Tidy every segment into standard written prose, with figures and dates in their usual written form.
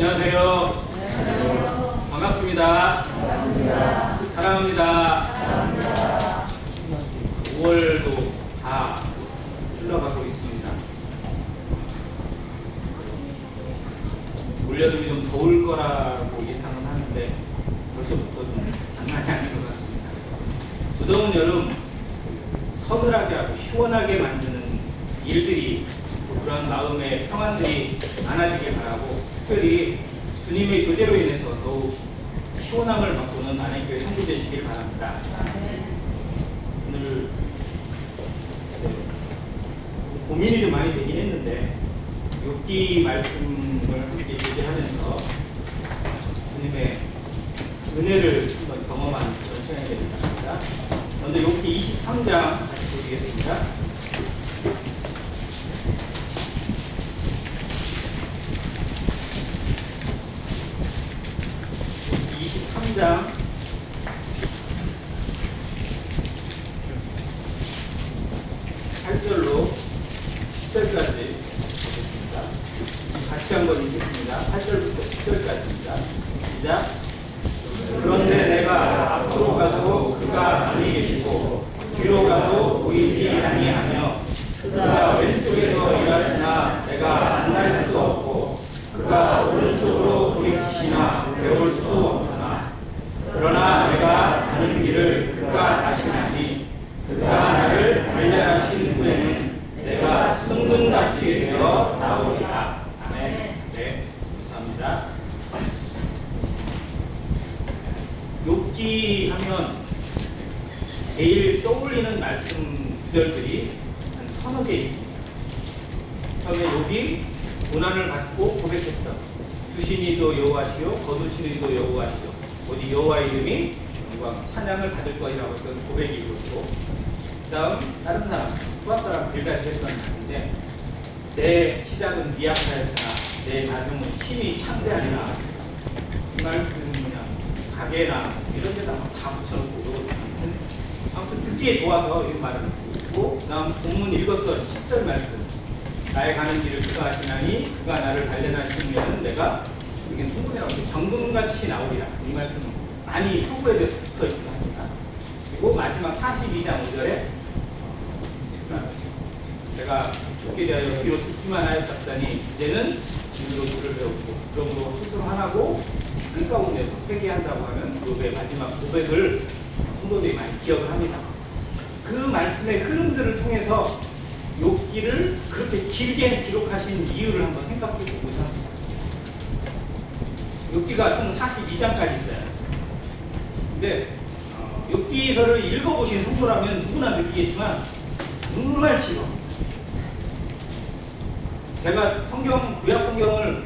안녕하세요. 반갑습니다. 사랑합니다. 5월도 다 흘러가고 있습니다. 올여름이 좀 더울 거라고 예상은 하는데 벌써부터 좀 장난이 아닌 것 같습니다. 무더운 여름 서늘하게 하고 시원하게 만드는 일들이, 그런 마음의 평안들이 많아지길 바라고, 특별히 주님의 교제로 인해서 더욱 시원함을 맛보는 안양교회 성도 되시길 바랍니다. 오늘 고민이 좀 많이 되긴 했는데, 욥기 말씀을 함께 교제하면서 주님의 은혜를 한번 경험하는 그런 시간이 되길 바랍니다. 먼저 욥기 23장 같이 보시겠습니다. 23장 8절로 10절까지 보겠습니다. 같이 한번 읽겠습니다. 8절부터 10절까지입니다. 시작. 그런데 내가 앞으로 가도 그가 안에 계시고 뒤로 가도 보이지 아니하며, 그가 왼쪽에서 일하시나 내가 만날 수 없고 그가 오른쪽으로 돌이키시나 배울 수 없구나. 그러나 내가 가는 길을 그가 다시나니 그가 나를 단련하신 후에는 내가 승근같이 되어 나오리라. 아멘. 네, 감사합니다. 욥기 하면 제일 떠올리는 말씀 구절들이 한 서너 개 있습니다. 처음에 욥이 고난을 받고 고백했던 주신이도 여호와시요 거두시니도 여호와시요 오직 여호와 이름이 영광 찬양을 받을 것이라고 했던 고백이 있고, 그 다음 다른 사람 후압 사람 빌가시 했던 말인데, 내 시작은 미약하였으나 내 나중은 신이 창대하리라. 이 말씀은 그냥 가게나 이런 데다 다 붙여놓고, 아무튼 듣기에 좋아서 이 말을 쓰고, 그 다음 본문 읽었던 10절 말씀, 나의 가는 길을 그가 하시나니 그가 나를 단련하시면 내가, 이게 충분히라고 정금같이 나오리라. 이 말씀은 많이 후보에 붙어 있기도 합니다. 그리고 마지막 42장 5절에 내가 죽게 되어 귀로 듣기만 하였었더니 이제는 진으로 물을 배웠고 그러므로 스스로 하나고 끝 가운데서 회개한다고 하는 욥의 마지막 고백을 성도들이 많이 기억을 합니다. 그 말씀의 흐름들을 통해서 욥기를 그렇게 길게 기록하신 이유를 한번 생각해 보고자 합니다. 욥기가 총 42장까지 있어요. 근데 욥기서를 읽어보신 성도라면 누구나 느끼겠지만 정말 길어. 제가 구약 성경을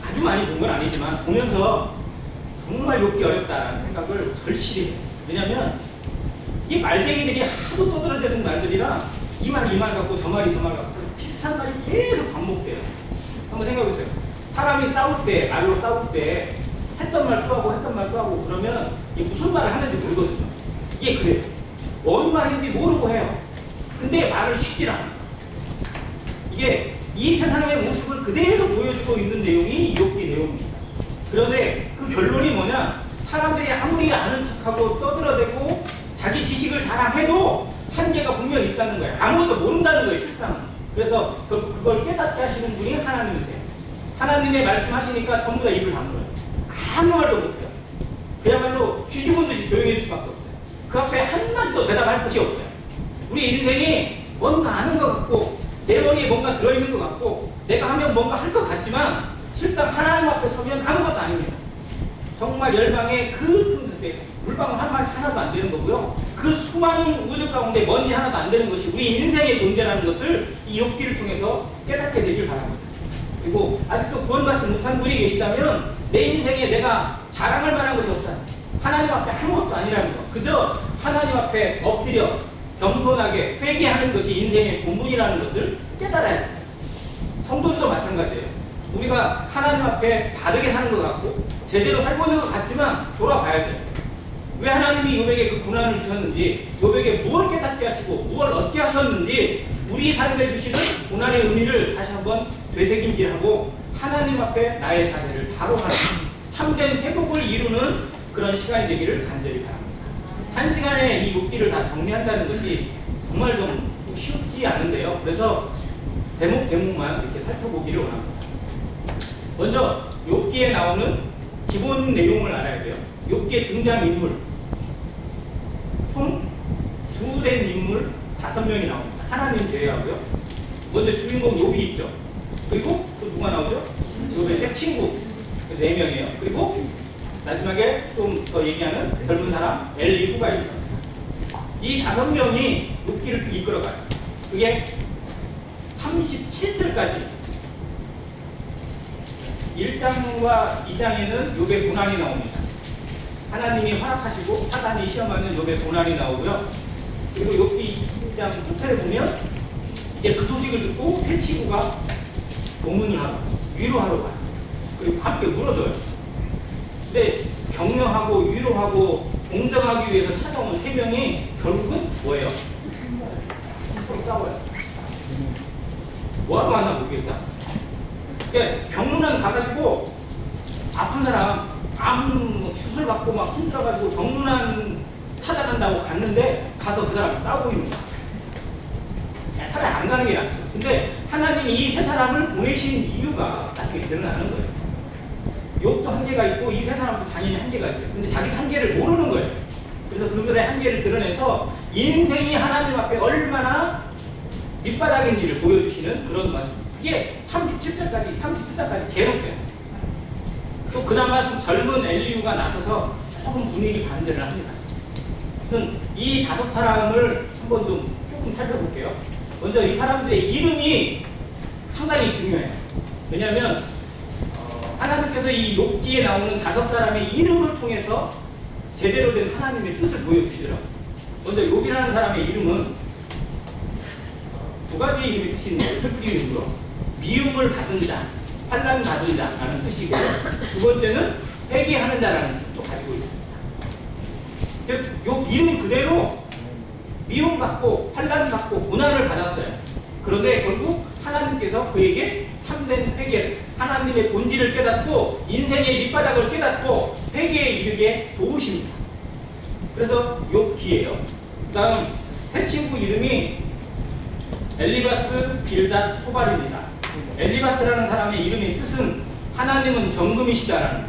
아주 많이 본 건 아니지만 보면서 정말 욥기 어렵다라는 생각을 절실히 해요. 왜냐하면 이 말쟁이들이 하도 떠들어대는 말들이라 이 말 갖고 저 말 갖고 비슷한 말이 계속 반복돼요. 한번 생각해보세요. 사람이 싸울 때, 말로 싸울 때 했던 말 또 하고 그러면 이게 무슨 말을 하는지 모르거든요. 이게 그래요. 뭔 말인지 모르고 해요. 근데 말을 쉬질 않아요. 이게 이 세상의 모습을 그대로 보여주고 있는 내용이 이 욥기 내용입니다. 그런데 그 결론이 뭐냐? 사람들이 아무리 아는 척하고 떠들어대고 자기 지식을 자랑해도 한계가 분명히 있다는 거예요. 아무것도 모른다는 거예요, 실상은. 그래서 그걸 깨닫게 하시는 분이 하나님이세요. 하나님의 말씀하시니까 전부 다 입을 다물어요. 아무 말도 못해요. 그야말로 쥐죽은 듯이 조용해질 수밖에 없어요. 그 앞에 한마디도 대답할 것이 없어요. 우리 인생이 뭔가 아는 것 같고 내 머리에 뭔가 들어있는 것 같고 내가 하면 뭔가 할 것 같지만 실상 하나님 앞에 서면 아무것도 아닙니다. 정말 열방의 그 물방울 한 마리 하나도 안 되는 거고요. 그 수많은 우주 가운데 먼지 하나도 안 되는 것이 우리 인생의 존재라는 것을 이 욥기를 통해서 깨닫게 되길 바랍니다. 그리고 아직도 구원받지 못한 분이 계시다면 내 인생에 내가 자랑할 만한 것이 없잖아요. 하나님 앞에 아무것도 아니라는 거. 그저 하나님 앞에 엎드려 겸손하게 회개하는 것이 인생의 본분이라는 것을 깨달아야 돼요. 성도들도 마찬가지예요. 우리가 하나님 앞에 바르게 사는 것 같고 제대로 살고 있는 것 같지만 돌아봐야 돼요. 왜 하나님이 욥에게 그 고난을 주셨는지, 욥에게 무엇을 깨닫게 하시고 무엇을 얻게 하셨는지 우리 삶에 주시는 고난의 의미를 다시 한번 되새김질하고 하나님 앞에 나의 자세를 바로 하는 참된 회복을 이루는 그런 시간이 되기를 간절히 바랍니다. 한 시간에 이 욥기를 다 정리한다는 것이 정말 좀 쉽지 않은데요. 그래서 대목만 이렇게 살펴보기를 원합니다. 먼저 욥기에 나오는 기본 내용을 알아야 돼요. 욥기의 등장인물, 총 주된 인물 5명이 나옵니다. 하나님 제외하고요. 먼저 주인공 욥이 있죠. 그리고 또 누가 나오죠? 욥의 세 친구 4명이에요. 그리고 마지막에 좀 더 얘기하는 젊은 사람 엘리후가 있어요. 이 5명이 욥기를 이끌어가요. 그게 37절까지 1장과 2장에는 욥의 고난이 나옵니다. 하나님이 허락하시고 사단이 시험하는 욥의 고난이 나오고요. 그리고 욥기 1장 9절에 보면 이제 그 소식을 듣고 세 친구가 조문을 하고 위로하러 가요. 그리고 함께 울어줘요. 근데 격려하고 위로하고 공정하기 위해서 찾아온 3명이 결국은 뭐예요? 서로 싸워요. 뭐하러 만나 모르겠어. 그러니까 병문안 가가지고 아픈 사람 암 수술 받고 막 힘들어가지고 병문안 찾아간다고 갔는데 가서 그 사람 싸우고 있는 거야. 차라리 안 가는 게 낫죠. 근데 하나님이 이 3사람을 보내신 이유가 나중에 드러나는 거예요. 욥도 한계가 있고 이 3사람도 당연히 한계가 있어요. 근데 자기 한계를 모르는 거예요. 그래서 그들의 한계를 드러내서 인생이 하나님 앞에 얼마나 밑바닥인지를 보여주시는 그런 말씀. 그게 37절까지 계속돼요. 또 그나마 좀 젊은 엘리후가 나서서 조금 분위기 반대를 합니다. 우선 이 5사람을 한번 조금 살펴볼게요. 먼저 이 사람들의 이름이 상당히 중요해요. 왜냐하면 하나님께서 이 욥기에 나오는 5사람의 이름을 통해서 제대로 된 하나님의 뜻을 보여주시더라고요. 먼저 욥이라는 사람의 이름은 2가지 이름이 뜻이 있는데 특히 이름으로 미움을 받은 자, 환난 받은 자라는 뜻이고요. 2번째는 회개하는 자라는 뜻도 가지고 있습니다. 즉, 욥 이름 그대로 미움받고 환난받고 고난을 받았어요. 그런데 결국 하나님께서 그에게 참된 회개, 하나님의 본질을 깨닫고 인생의 밑바닥을 깨닫고 회개에 이르게 도우십니다. 그래서 욥기예요. 그 다음 세 친구 이름이 엘리바스, 빌닷, 소발입니다. 엘리바스라는 사람의 이름의 뜻은 하나님은 정금이시다라는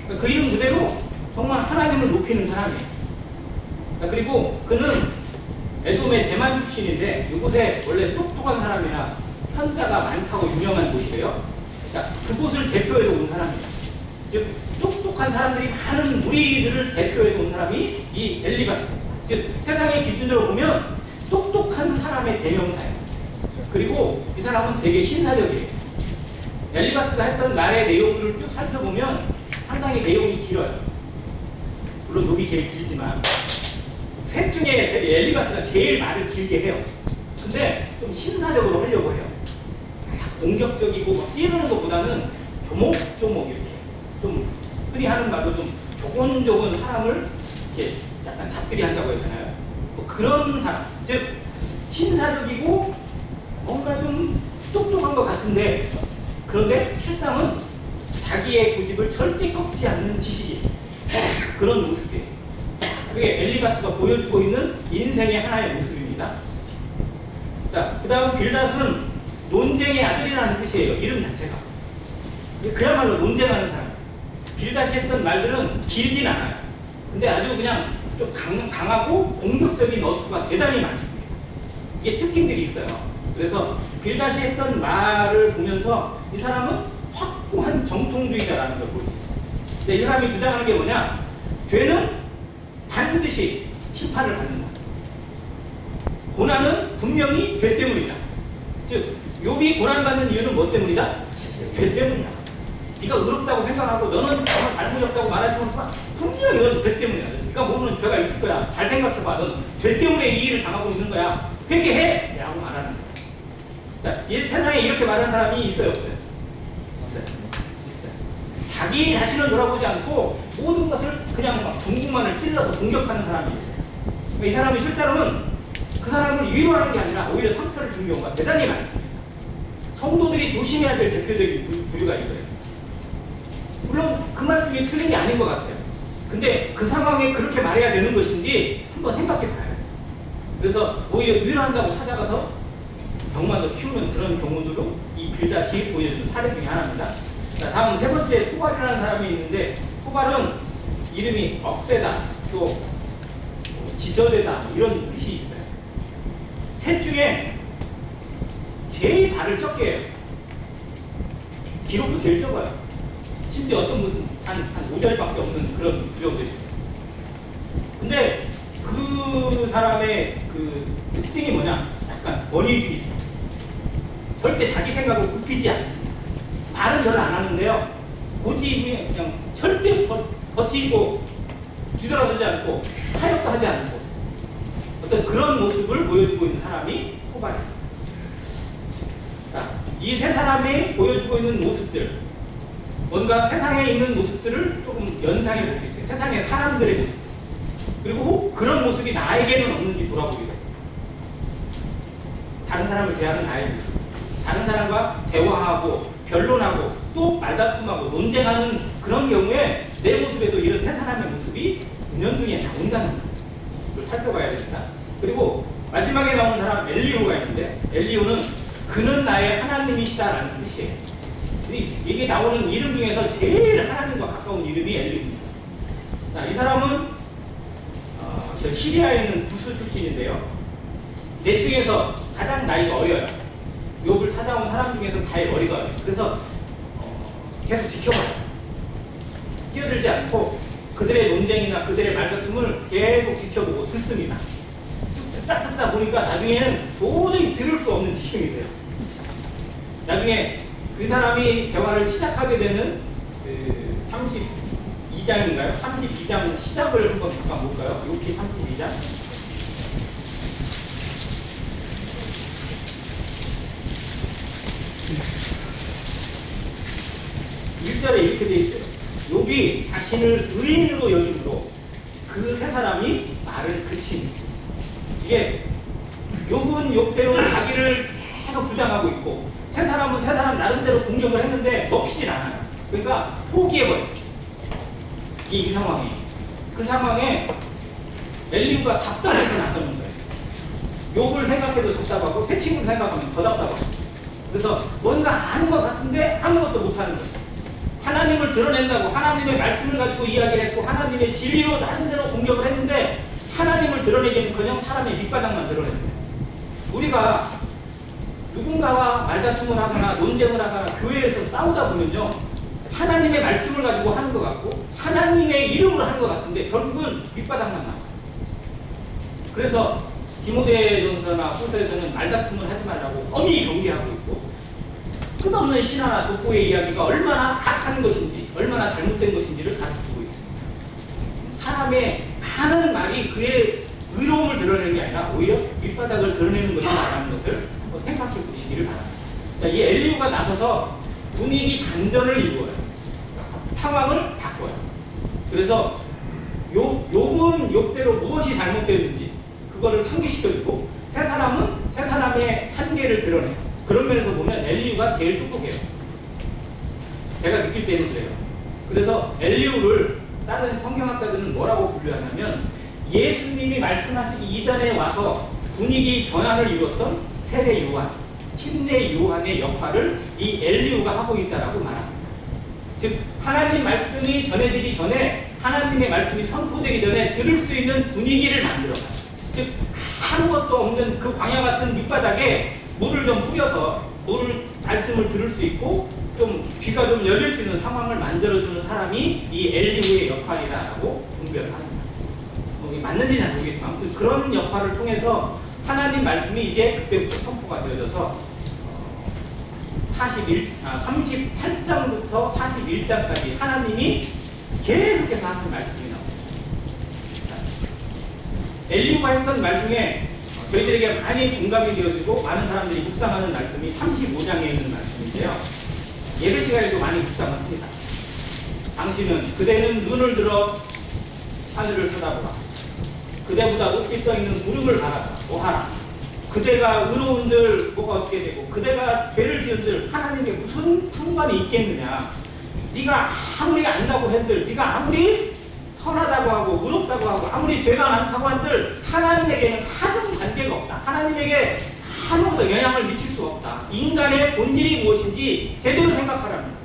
거예요. 그 이름 그대로 정말 하나님을 높이는 사람이에요. 그리고 그는 에돔의 대만 출신인데 이곳에 원래 똑똑한 사람이나 현자가 많다고 유명한 곳이래요. 그곳을 대표해서 온 사람이에요. 즉 똑똑한 사람들이 많은 무리들을 대표해서 온 사람이 이 엘리바스입니다. 즉 세상의 기준으로 보면 똑똑한 사람의 대명사예요. 그리고 이 사람은 되게 신사적이에요. 엘리바스가 했던 말의 내용들을 쭉 살펴보면 상당히 내용이 길어요. 물론 욥이 제일 길지만 셋 중에 엘리바스가 제일 말을 길게 해요. 근데 좀 신사적으로 하려고 해요. 공격적이고 찌르는 것보다는 조목조목 이렇게 좀 흔히 하는 말로 좀 조곤조곤 사람을 이렇게 약간 잡들이 한다고 했잖아요. 뭐 그런 사람, 즉 신사적이고 뭔가 좀 똑똑한 것 같은데 그런데 실상은 자기의 고집을 절대 꺾지 않는 지식이 그런 모습이에요. 그게 엘리바스가 보여주고 있는 인생의 하나의 모습입니다. 자, 그 다음 빌닷은 논쟁의 아들이라는 뜻이에요. 이름 자체가. 그야말로 논쟁하는 사람. 빌닷이 했던 말들은 길진 않아요. 근데 아주 그냥 좀 강하고 공격적인 어투가 대단히 많습니다. 이게 특징들이 있어요. 그래서 빌닷이 했던 말을 보면서 이 사람은 확고한 정통주의자라는 걸 볼 수 있어요. 근데 이 사람이 주장하는 게 뭐냐? 죄는 반드시 심판을 받는다. 고난은 분명히 죄 때문이다. 즉 욥이 고난받는 이유는 뭐 때문이다? 죄 때문이다. 네가 의롭다고 생각하고 너는 정말 잘못이 없다고 말하지만 분명히 넌 죄 때문이야. 네가 모르는 죄가 있을 거야. 잘 생각해봐. 넌 죄 때문에 이 일을 당하고 있는 거야. 회개해! 라고 말하는 거야. 자, 이 세상에 이렇게 말하는 사람이 있어요? 없어요? 있어요. 자기 자신을 돌아보지 않고 모든 것을 그냥 막 전국만을 찔러서 공격하는 사람이 있어요. 그러니까 이 사람이 실제로는 그 사람을 위로하는 게 아니라 오히려 상처를 준 경우가 대단히 많습니다. 성도들이 조심해야 될 대표적인 부류가 이거예요. 물론 그 말씀이 틀린 게 아닌 것 같아요. 근데 그 상황에 그렇게 말해야 되는 것인지 한번 생각해 봐요. 그래서 오히려 위로한다고 찾아가서 병만 더 키우는 그런 경우들도 이 빌닷이 보여주는 사례 중에 하나입니다. 자, 다음 세 번째 소발이라는 사람이 있는데, 소발은 이름이 억세다, 또 지저대다 이런 뜻이 있어요. 셋 중에 제일 발을 적게 해요. 기록도 제일 적어요. 심지어 어떤 무슨 한 5절밖에 없는 그런 구조도 있어요. 근데 그 사람의 그 특징이 뭐냐? 약간 원의주의. 절대 자기 생각을 굽히지 않습니다. 말은 잘 안 하는데요. 고집이 그냥 절대 버티고 뒤돌아서지 않고 타협도 하지 않고 어떤 그런 모습을 보여주고 있는 사람이 소발입니다. 이 세 사람이 보여주고 있는 모습들, 뭔가 세상에 있는 모습들을 조금 연상해 볼 수 있어요. 세상의 사람들의 모습. 그리고 혹 그런 모습이 나에게는 없는지 돌아보게 돼요. 다른 사람을 대하는 나의 모습. 다른 사람과 대화하고 변론하고 또 말다툼하고 논쟁하는 그런 경우에 내 모습에도 이런 세 사람의 모습이 은연중에 나온다는 걸 살펴봐야 됩니다. 그리고 마지막에 나오는 사람 엘리후가 있는데, 엘리후는 그는 나의 하나님이시다라는 뜻이에요. 이게 나오는 이름 중에서 제일 하나님과 가까운 이름이 엘리후입니다. 자, 이 사람은 저 시리아에 있는 부스 출신인데요. 넷 중에서 가장 나이가 어려요. 욥을 찾아온 사람 중에서 제일 어리가 어려요. 그래서 계속 지켜봐요. 끼어들지 않고 그들의 논쟁이나 그들의 말다툼을 계속 지켜보고 듣습니다. 듣다 보니까 나중에는 도저히 들을 수 없는 지경이 돼요. 나중에 그 사람이 대화를 시작하게 되는 32장인가요? 32장 시작을 한번 잠깐 볼까요? 욥기 32장. 1절에 이렇게 되어 있어요. 욥이 자신을 의인으로 여김으로 그 세 사람이 말을 그친. 이게 욥은 욥대로 자기를 계속 주장하고 있고, 세 사람은 세 사람 나름대로 공격을 했는데 먹히질 않아요. 그러니까 포기해버려요. 이 상황이. 그 상황에 엘리후가 답답해서 나서는 거예요. 욥을 생각해도 답답하고 새 친구를 생각하면 더 답답하고. 그래서 뭔가 아는 것 같은데 아무것도 못하는 거예요. 하나님을 드러낸다고 하나님의 말씀을 가지고 이야기를 했고 하나님의 진리로 나름대로 공격을 했는데 하나님을 드러내기는커녕 사람의 밑바닥만 드러냈어요. 우리가 누군가와 말다툼을 하거나 논쟁을 하거나 교회에서 싸우다 보면요, 하나님의 말씀을 가지고 하는 것 같고 하나님의 이름으로 하는 것 같은데 결국은 밑바닥만 나와요. 그래서 디모데전서나 후서에서는 말다툼을 하지 말라고 엄히 경계하고 있고, 끝없는 신화나 족보의 이야기가 얼마나 악한 것인지 얼마나 잘못된 것인지를 가르쳐주고 있습니다. 사람의 많은 말이 그의 의로움을 드러내는 게 아니라 오히려 밑바닥을 드러내는 것이라는 것을 한번 생각해 보시기를 바랍니다. 자, 이 엘리후가 나서서 분위기 반전을 이루어요. 상황을 바꿔요. 그래서 욥은 욥대로 무엇이 잘못되었는지 그거를 상기시켜주고, 세 사람은 세 사람의 한계를 드러내요. 그런 면에서 보면 엘리후가 제일 똑똑해요. 제가 느낄 때는 그래요. 그래서 엘리후를 다른 성경학자들은 뭐라고 분류하냐면, 예수님이 말씀하시기 이전에 와서 분위기 변화를 이루었던 세례 요한, 침례 요한의 역할을 이 엘리후가 하고 있다라고 말합니다. 즉 하나님 말씀이 전해지기 전에, 하나님의 말씀이 선포되기 전에 들을 수 있는 분위기를 만들어가요. 즉 아무것도 없는 그 광야 같은 밑바닥에 물을 좀 뿌려서 말씀을 들을 수 있고 좀 귀가 좀 열릴 수 있는 상황을 만들어주는 사람이 이 엘리후의 역할이라고 분별을 합니다. 이게 맞는지는 잘 모르겠지만 아무튼 그런 역할을 통해서 하나님 말씀이 이제 그때부터 선포가 되어져서 38장부터 41장까지 하나님이 계속해서 하는 말씀이 나옵니다. 엘리후가 했던 말 중에 저희들에게 많이 공감이 되어지고 많은 사람들이 묵상하는 말씀이 35장에 있는 말씀인데요. 예배 시간에도 많이 묵상을 합니다. 당신은 그대는 눈을 들어 하늘을 쳐다보라. 그대보다 높이 떠있는 구름을 바라보라. 그대가 의로운들 뭐가 어떻게 되고 그대가 죄를 지은들 하나님께 무슨 상관이 있겠느냐. 네가 아무리 안다고 한들 네가 아무리 선하다고 하고 의롭다고 하고 아무리 죄가 많다고 한들 하나님에게는 하등 관계가 없다. 하나님에게 아무것도 영향을 미칠 수 없다. 인간의 본질이 무엇인지 제대로 생각하라는 거예요.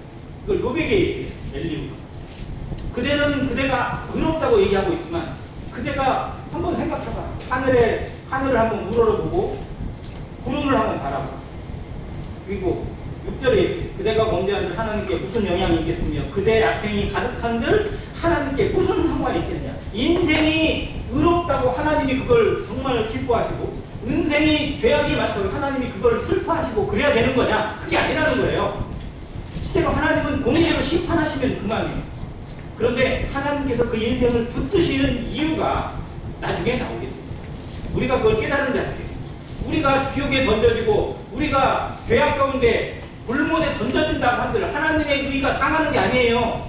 이걸 요백에 얘기해요. 엘리우가. 그대는 그대가 의롭다고 얘기하고 있지만 그대가 한번 생각해봐. 하늘을 한번 우러러보고 구름을 한번 바라봐. 그리고 6절에 이렇게 그대가 범죄한들 하나님께 무슨 영향이 있겠으며 그대의 악행이 가득한들 하나님께 무슨 상관이 있겠느냐. 인생이 의롭다고 하나님이 그걸 정말 기뻐하시고 인생이 죄악이 많다고 하나님이 그걸 슬퍼하시고 그래야 되는 거냐. 그게 아니라는 거예요. 실제로 하나님은 공의로 심판하시면 그만이에요. 그런데 하나님께서 그 인생을 붙드시는 이유가 나중에 나오게 됩니다. 우리가 그걸 깨달은 자들이에요. 우리가 지옥에 던져지고 우리가 죄악 가운데 불못에 던져진다고 한들 하나님의 의가 상하는 게 아니에요.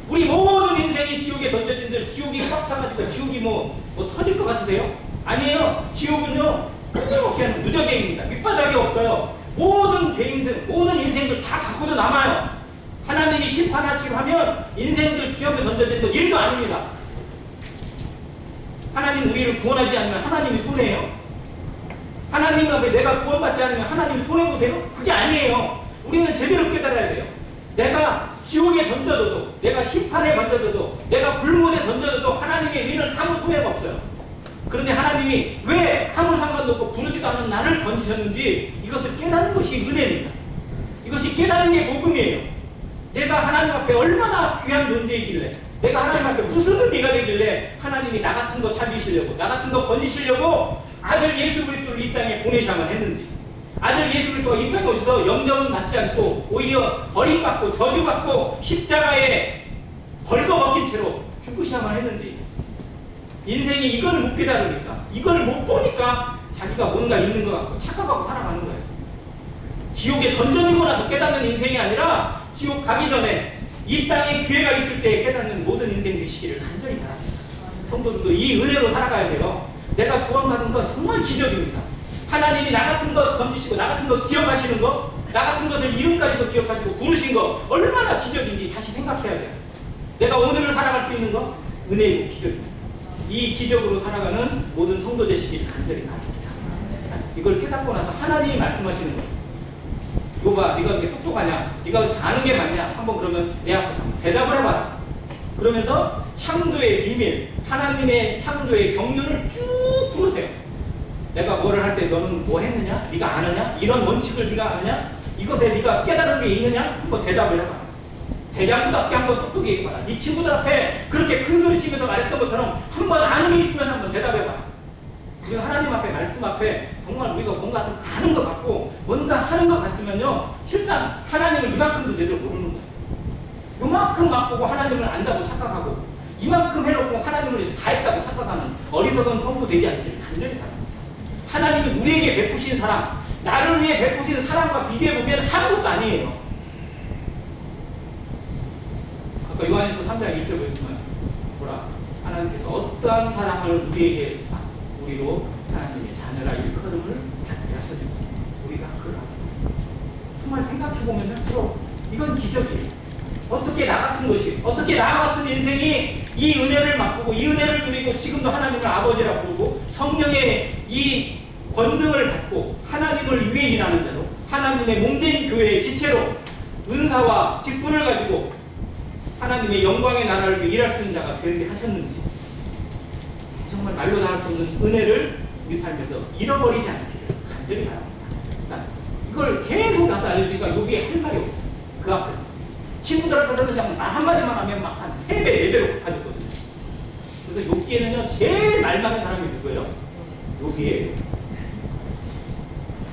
우리 모든 인생이 지옥에 던져진들 지옥이 꽉 차가지고 지옥이 뭐 터질 것 같으세요? 아니에요. 지옥은요 끊임없이 하는 무적행입니다. 밑바닥이 없어요. 모든 죄인생, 모든 인생들 다 갖고도 남아요. 하나님이 심판하시고 하면 인생들 지옥에 던져진 거 일도 아닙니다. 하나님 우리를 구원하지 않으면 하나님이 손해예요. 하나님 앞에 내가 구원받지 않으면 하나님 손해보세요? 그게 아니에요. 우리는 제대로 깨달아야 돼요. 내가 지옥에 던져져도 내가 심판에 던져져도 내가 불못에 던져져도 하나님의 의는 아무 손해가 없어요. 그런데 하나님이 왜 아무 상관도 없고 부르지도 않은 나를 던지셨는지 이것을 깨닫는 것이 은혜입니다. 이것이 깨닫는 게 복음이에요. 내가 하나님 앞에 얼마나 귀한 존재이길래 내가 하나님 앞에 무슨 의미가 되길래 하나님이 나 같은 거 살리시려고 나 같은 거 건지시려고 아들 예수 그리스도를 이 땅에 보내셔야만 했는지 아들 예수 그리스도가 이 땅에 오셔서 영접은 받지 않고 오히려 버림받고 저주받고 십자가에 벌거벗긴 채로 죽으셔야만 했는지 인생이 이걸 못 깨달으니까 이걸 못 보니까 자기가 뭔가 있는 것 같고 착각하고 살아가는 거예요. 지옥에 던져지고 나서 깨닫는 인생이 아니라 지옥 가기 전에 이 땅에 기회가 있을 때 깨닫는 모든 인생 되시기를 간절히 바랍니다. 성도들도 이 은혜로 살아가야 돼요. 내가 구원받은 건 정말 기적입니다. 하나님이 나 같은 것 던지시고 나 같은 것 기억하시는 거 나 같은 것을 이름까지도 기억하시고 부르신 거 얼마나 기적인지 다시 생각해야 돼요. 내가 오늘을 살아갈 수 있는 거 은혜이고 기적입니다. 이 기적으로 살아가는 모든 성도 되시기를 간절히 바랍니다. 이걸 깨닫고 나서 하나님이 말씀하시는 거예요. 이거 봐, 네가 그렇게 똑똑하냐? 네가 다 아는 게 맞냐? 한번 그러면 내 앞에서 대답을 해봐라. 그러면서 창조의 비밀, 하나님의 창조의 경륜을 쭉 들으세요. 내가 뭐를 할 때 너는 뭐 했느냐? 네가 아느냐? 이런 원칙을 네가 아느냐? 이것에 네가 깨달은 게 있느냐? 한번 대답을 해봐. 대장부답게 한번 똑똑히 얘기해봐. 네 친구들 앞에 그렇게 큰 소리 치면서 말했던 것처럼 한번 아는 게 있으면 한번 대답해봐. 우리가 하나님 앞에 말씀 앞에 정말 우리가 뭔가 좀 아는 것 같고 뭔가 하는 것 같으면요 실상 하나님을 이만큼도 제대로 모르는 거예요. 요만큼 맛보고 하나님을 안다고 착각하고 이만큼 해놓고 하나님을 위해서 다 했다고 착각하는 어리석은 성도 되지 않기를 간절히 바랍니다. 하나님이 우리에게 베푸신 사랑, 나를 위해 베푸신 사랑과 비교해보면 아무것도 아니에요. 아까 요한일서 3장 1절에 보면 뭐라 하나님께서 어떠한 사랑을 우리에게 우리로 하나님의 자녀라 일컬음을 받게 하셨습니다. 우리가 그걸 정말 생각해보면 서로 이건 기적이에요. 어떻게 나 같은 것이 어떻게 나 같은 인생이 이 은혜를 맛보고 이 은혜를 누리고 지금도 하나님을 아버지라 부르고 성령의 이 권능을 받고 하나님을 위해 일하는 자로 하나님의 몸된 교회의 지체로 은사와 직분을 가지고 하나님의 영광의 나라를 위해 일할 수 있는 자가 되게 하셨는지 정말 말로 다 할 수 없는 은혜를 우리 삶에서 잃어버리지 않기를 간절히 바랍니다. 이걸 계속 가서 알려주니까 여기에 할 말이 없어요. 그 앞에서 친구들 앞에서는 그냥 말 한마디만 하면 막 한 3배, 4배로 높아졌거든요. 그래서 여기에는요 제일 말 많은 사람이 누구예요? 여기에요.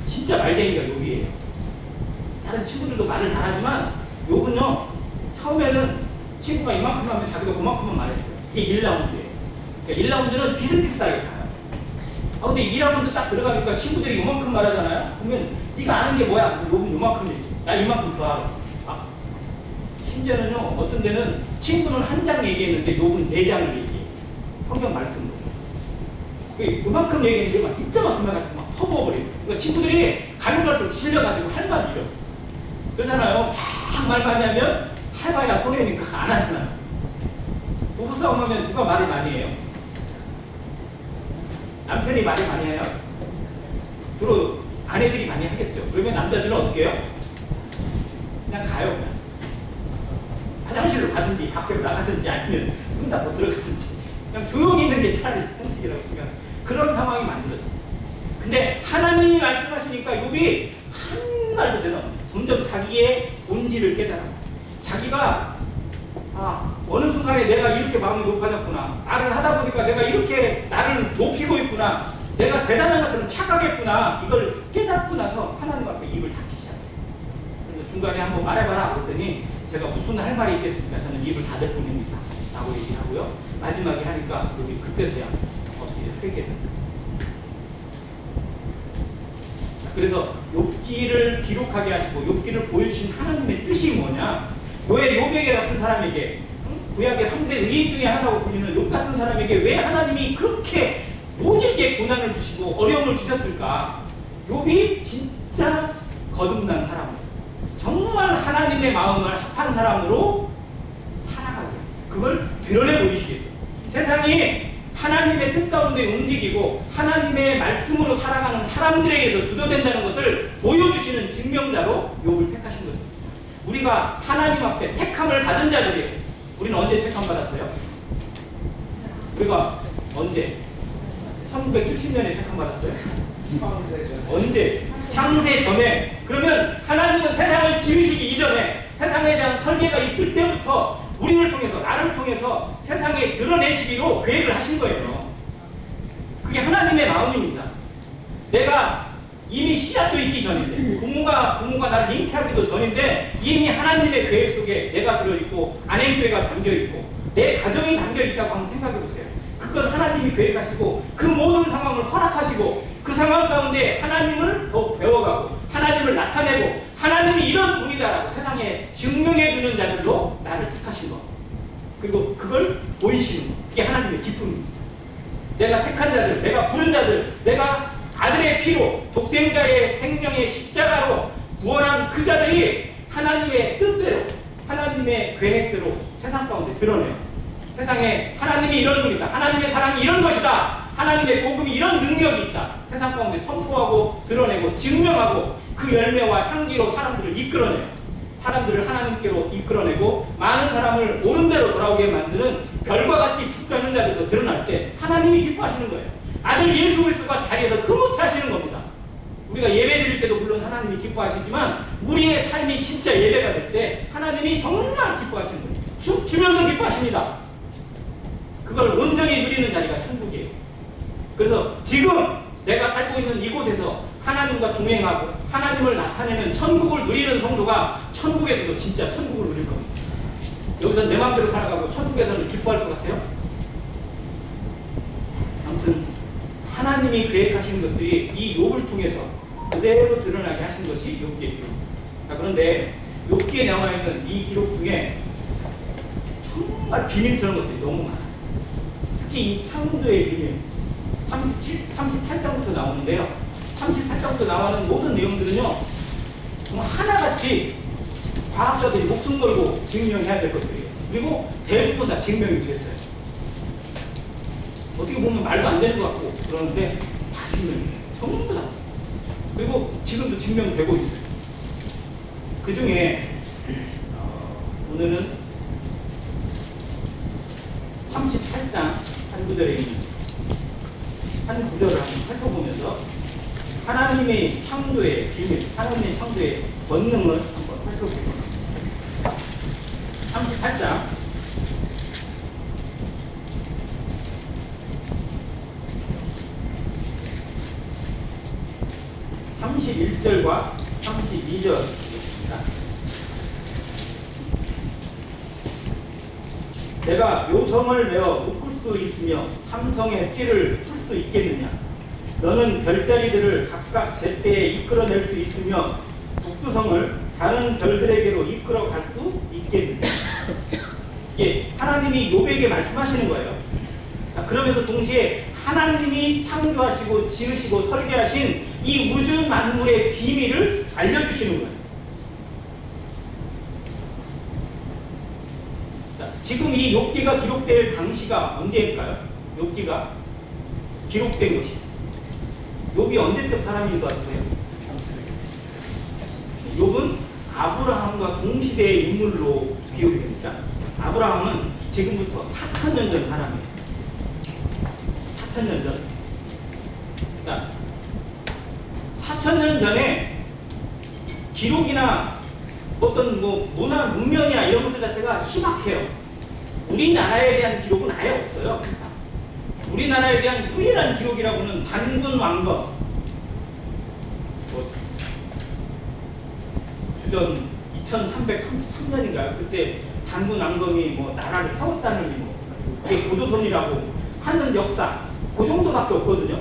진짜 말쟁이가 여기에요. 다른 친구들도 말을 잘하지만 요분요 처음에는 친구가 이만큼 하면 자기가 그만큼만 말했어요. 이게 1라운드예요. 그러니까 1라운드는 비슷비슷하게 가요. 근데 2라운드 딱 들어가니까 친구들이 요만큼 말하잖아요. 그러면 네가 아는 게 뭐야? 요만큼 얘기. 나 이만큼 더 알아. 심지어는요 어떤 데는 친구는 한 장 얘기했는데 요분 4장을 얘기해요. 성경 말씀으로. 그만큼 얘기했는데 막 이때만큼 해가지고 막 퍼부어버려요. 그러니까 친구들이 가면 갈수록 질려가지고 할 말이 잃어. 그러잖아요. 막 말 많이 하면 해봐야 손해니까 안 하잖아요. 부부싸움 하면 누가 말을 많이 해요? 남편이 말을 많이 해요? 주로 아내들이 많이 하겠죠. 그러면 남자들은 어떻게 해요? 그냥 가요. 그냥 화장실로 가든지 밖으로 나가든지 아니면 문 닫고 들어가든지 그냥 조용히 있는 게 차라리 현실이라고 생각. 그런 상황이 만들어졌어요. 근데 하나님이 말씀하시니까 욥이 한 말도 되나 점점 자기의 본질을 깨달아. 자기가 어느 순간에 내가 이렇게 마음이 높아졌구나. 말을 하다 보니까 내가 이렇게 나를 높이고 있구나. 내가 대단한 것처럼 착각했구나. 이걸 깨닫고 나서 하나님 앞에 입을 닫기 시작해요. 그래서 중간에 한번 말해봐라 그랬더니 제가 무슨 할 말이 있겠습니까? 저는 입을 닫을 뿐입니다. 라고 얘기하고요. 마지막에 하니까 우리 그때서야 어떻게 회개된다. 그래서 욥기를 기록하게 하시고 욥기를 보여주신 하나님의 뜻이 뭐냐? 왜 욥에게 같은 사람에게 구약의 3대 의인 중에 하나라고 불리는 욥 같은 사람에게 왜 하나님이 그렇게 모질게 고난을 주시고 어려움을 주셨을까? 욥이 진짜 거듭난 사람, 정말 하나님의 마음을 합한 사람으로 살아가게, 그걸 드러내 보이시겠어요. 세상이 하나님의 뜻 가운데 움직이고 하나님의 말씀으로 살아가는 사람들에게서 주도된다는 것을 보여주시는 증명자로 욥을 택하신 것입니다. 우리가 하나님 앞에 택함을 받은 자들이에요. 우리는 언제 택함 받았어요? 우리가 언제? 1970년에 택함 받았어요? 언제? 창세 전에. 그러면 하나님은 세상을 지으시기 이전에 세상에 대한 설계가 있을 때부터 우리를 통해서, 나를 통해서 세상에 드러내시기로 계획을 하신 거예요. 그게 하나님의 마음입니다. 내가 이미 씨앗도 있기 전인데, 부모가 나를 잉태하기도 전인데 이미 하나님의 계획 속에 내가 들어있고 아내교회가 담겨있고 내 가정이 담겨있다고 한번 생각해보세요. 그걸 하나님이 계획하시고 그 모든 상황을 허락하시고 그 상황 가운데 하나님을 더 배워가고 하나님을 나타내고 하나님이 이런 분이다라고 세상에 증명해주는 자들로 나를 택하신 것, 그리고 그걸 보이시는 것, 그게 하나님의 기쁨입니다. 내가 택한 자들, 내가 부른 자들, 내가 아들의 피로 독생자의 생명의 십자가로 구원한 그 자들이 하나님의 뜻대로 하나님의 계획대로 세상 가운데 드러내요. 세상에 하나님이 이런 분이다, 하나님의 사랑이 이런 것이다, 하나님의 복음이 이런 능력이 있다, 세상 가운데 선포하고 드러내고 증명하고 그 열매와 향기로 사람들을 이끌어내요. 사람들을 하나님께로 이끌어내고 많은 사람을 옳은 대로 돌아오게 만드는 별과 같이 빛나는 자들도 드러날 때 하나님이 기뻐하시는 거예요. 아들 예수 그리스도가 자리에서 흐뭇하시는 겁니다. 우리가 예배 드릴 때도 물론 하나님이 기뻐하시지만 우리의 삶이 진짜 예배가 될 때 하나님이 정말 기뻐하시는 거예요. 주면서 기뻐하십니다. 그걸 온전히 누리는 자리가 천국이에요. 그래서 지금 내가 살고 있는 이곳에서 하나님과 동행하고 하나님을 나타내는 천국을 누리는 성도가 천국에서도 진짜 천국을 누릴 겁니다. 여기서 내 마음대로 살아가고 천국에서는 기뻐할 것 같아요? 아무튼 하나님이 계획하신 것들이 이 욥을 통해서 그대로 드러나게 하신 것이 욥기의 기록입니다. 그런데 욥기에 나와있는 이 기록 중에 정말 비밀스러운 것들이 너무 많아요. 특히 이 창조의 비밀 38장부터 나오는데요. 38장부터 나오는 모든 내용들은요, 정말 하나같이 과학자들이 목숨 걸고 증명해야 될 것들이에요. 그리고 대부분 다 증명이 됐어요. 어떻게 보면 말도 안 되는 것 같고 그러는데 다 증명이 돼요. 전부 다. 그리고 지금도 증명되고 있어요. 그 중에 오늘은 38장 한 구절에 있는 한 구절을 한번 살펴보면서 하나님의 창조의 비밀, 하나님의 창조의 권능을 한번 살펴보겠습니다. 38장 31절과 32절입니다. 내가 묘성을 내어 묶을 수 있으며 삼성의 띠를 풀 수 있겠느냐? 너는 별자리들을 각각 제때에 이끌어낼 수 있으며 북두성을 다른 별들에게로 이끌어 갈 수 있겠느냐? 이게 하나님이 욥에게 말씀하시는 거예요. 그러면서 동시에 하나님이 창조하시고 지으시고 설계하신 이 우주 만물의 비밀을 알려주시는 거예요. 자, 지금 이 욥기가 기록될 당시가 언제일까요? 욥기가 기록된 것이. 욥이 언제적 사람인 것 같으세요? 욥은 아브라함과 동시대의 인물로 비유가 됩니다. 아브라함은 지금부터 4,000년 전 사람이에요. 4,000년 전. 그러니까 4,000년 전에 기록이나 어떤 문화, 문명이나 이런 것들 자체가 희박해요. 우리나라에 대한 기록은 아예 없어요. 우리나라에 대한 유일한 기록이라고는 단군 왕건, 주전 2333년인가요? 그때 단군 왕건이 나라를 세웠다는 그게 고조선이라고 하는 역사, 그 정도밖에 없거든요.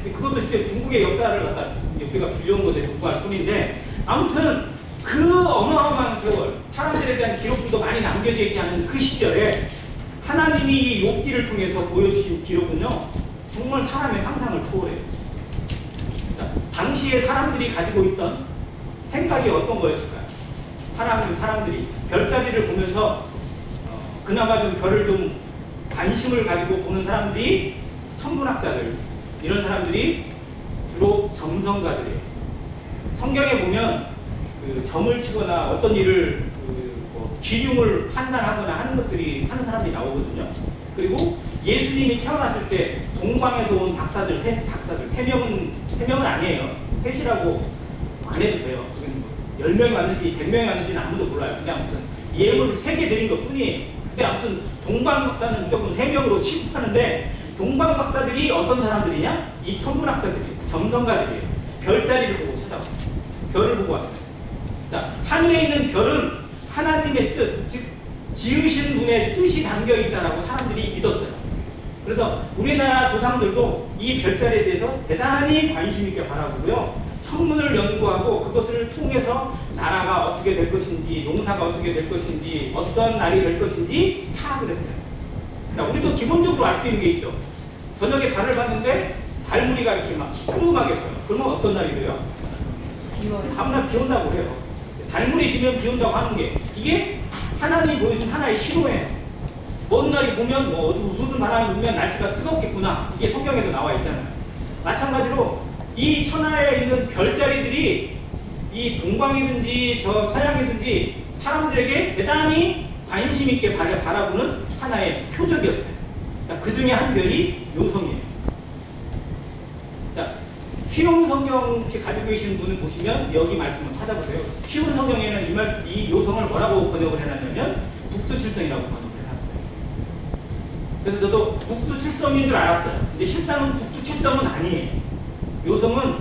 그것도 실제 중국의 역사를 갖다 우리가 빌려온 것에 불과할 뿐인데, 아무튼 그 어마어마한 세월, 사람들에 대한 기록들도 많이 남겨져 있지 않은 그 시절에 하나님이 이 욥기를 통해서 보여주신 기록은요, 정말 사람의 상상을 초월해요. 당시에 사람들이 가지고 있던 생각이 어떤 거였을까요? 사람들이 별자리를 보면서 그나마 좀 별을 좀 관심을 가지고 보는 사람들이 천문학자들, 이런 사람들이 주로 점성가들이에요. 성경에 보면 그 점을 치거나 어떤 일을 기륭을 판단하거나 하는 사람들이 나오거든요. 그리고 예수님이 태어났을 때 동방에서 온 박사들 세 명은 아니에요. 셋이라고 안 해도 돼요. 10명이 왔는지 100명이 왔는지는 아무도 몰라요. 근데 아무튼 예물을 3개 드린 것 뿐이에요. 근데 아무튼 동방 박사는 무조건 3명으로 취급하는데, 동방 박사들이 어떤 사람들이냐? 이 천문학자들이에요. 점성가들이에요. 별자리를 보고 찾아왔어요. 별을 보고 왔어요. 자, 하늘에 있는 별은 하나님의 뜻, 즉 지으신 분의 뜻이 담겨 있다라고 사람들이 믿었어요. 그래서 우리나라 조상들도 이 별자리에 대해서 대단히 관심 있게 바라보고요, 천문을 연구하고 그것을 통해서 나라가 어떻게 될 것인지, 농사가 어떻게 될 것인지, 어떤 날이 될 것인지 파악을 했어요. 그러니까 우리도 기본적으로 알 수 있는 게 있죠. 저녁에 달을 봤는데 달무리가 이렇게 막 시끄러움하게 서요. 그러면 어떤 날이 돼요? 다음날 비 온다고 해요. 달무리 지면 비 온다고 하는 게, 이게 하나님이 보여준 하나의 신호예요. 먼 날이 보면 무슨 바람이 불면 날씨가 뜨겁겠구나. 이게 성경에도 나와 있잖아요. 마찬가지로 이 천하에 있는 별자리들이 이 동방이든지 저 서양이든지 사람들에게 대단히 관심 있게 바라보는 하나의 표적이었어요. 그 중에 한 별이 요성이에요. 자, 쉬운 성경 혹시 가지고 계신 분을 보시면 여기 말씀을 찾아보세요. 쉬운 성경에는 이 요성을 뭐라고 번역을 해놨냐면 북두칠성이라고 번역을 해놨어요. 그래서 저도 북두칠성인 줄 알았어요. 근데 실상은 북두칠성은 아니에요. 요성은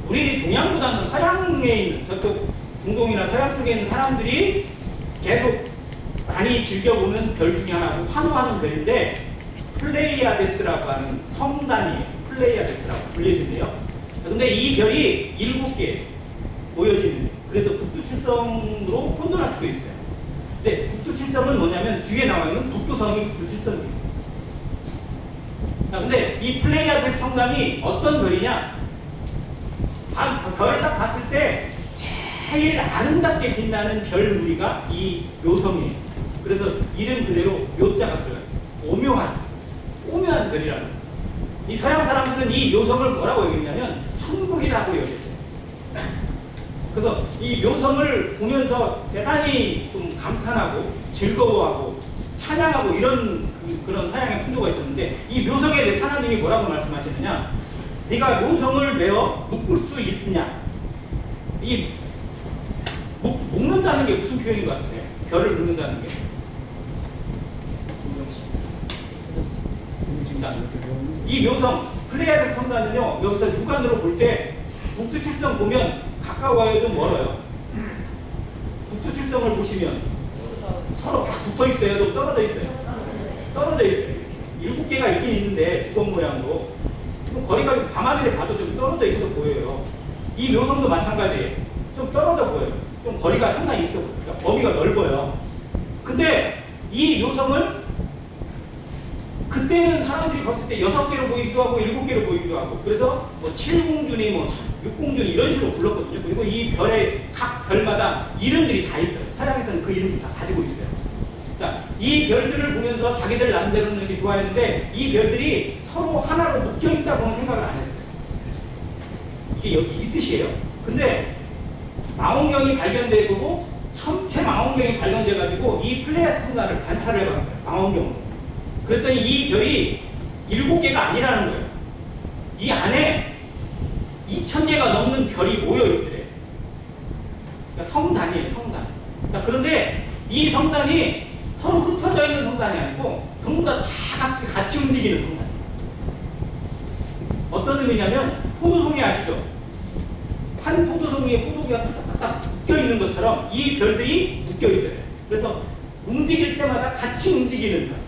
우리 동양보다는 서양에 있는, 저쪽 중동이나 서양 쪽에 있는 사람들이 계속 많이 즐겨보는 별 중에 하나고 환호하는 별인데, 플레이아데스라고 하는 성단이에요. 플레이아데스라고 불려지는데요. 근데 이 별이 7개 보여지는, 그래서 북두칠성으로 혼돈할 수도 있어요. 근데 북두칠성은 뭐냐면 뒤에 나와 있는 북두성이 북두칠성이에요. 근데 이 플레이아데스 성단이 어떤 별이냐? 별을 딱 봤을 때 제일 아름답게 빛나는 별 무리가 이 요성이에요. 그래서 이름 그대로 요자가 들어가 있어요. 오묘한 별이라는. 이 서양 사람들은 이 요성을 뭐라고 여기냐면 천국이라고 여겼어요. 그래서 이 요성을 보면서 대단히 좀 감탄하고 즐거워하고 찬양하고 이런 그런 서양의 풍조가 있었는데, 이 묘성에 대해 하나님이 뭐라고 말씀하셨느냐? 네가 묘성을 메어 묶을 수 있으냐? 이 묶는다는 게 무슨 표현인 것 같으세요? 별을 묶는다는 게. 이 묘성, 플레이아데스 성단은요, 여기서 육안으로 볼 때 북두칠성 보면 가까워요, 좀 멀어요? 북두칠성을 보시면 서로 막 붙어 있어요, 좀 떨어져 있어요? 떨어져 있어요. 7개가 있긴 있는데 주걱 모양으로 거리가 밤하늘에 봐도 좀 떨어져 있어 보여요. 이 묘성도 마찬가지예요. 좀 떨어져 보여요. 좀 거리가 상당히 있어 보여요. 그러니까 범위가 넓어요. 근데 이 묘성을 그때는 사람들이 봤을 때 6개로 보이기도 하고 7개로 보이기도 하고 그래서 뭐 7공준이 뭐 6공준 이런 식으로 불렀거든요. 그리고 이 별의 각 별마다 이름들이 다 있어요. 서양에서는 그 이름을 다 가지고 있어요. 자, 이 별들을 보면서 자기들 나름대로는 이렇게 좋아했는데 이 별들이 서로 하나로 묶여있다고는 생각을 안 했어요. 이게 여기 이 뜻이에요. 근데 망원경이 발견되고 천체 망원경이 발견돼가지고 이 플레이아스 문화를 관찰을 해봤어요. 망원경으로. 그랬더니 이 별이 7개가 아니라는 거예요. 이 안에 2000개가 넘는 별이 모여있더래요. 그러니까 성단이에요, 성단. 그러니까 그런데 이 성단이 서로 흩어져 있는 성단이 아니고 전부 다 같이 움직이는 성단이에요. 어떤 의미냐면 포도송이 아시죠? 한 포도송이에 포도기가 딱 묶여 있는 것처럼 이 별들이 묶여 있더래요. 그래서 움직일 때마다 같이 움직이는 별.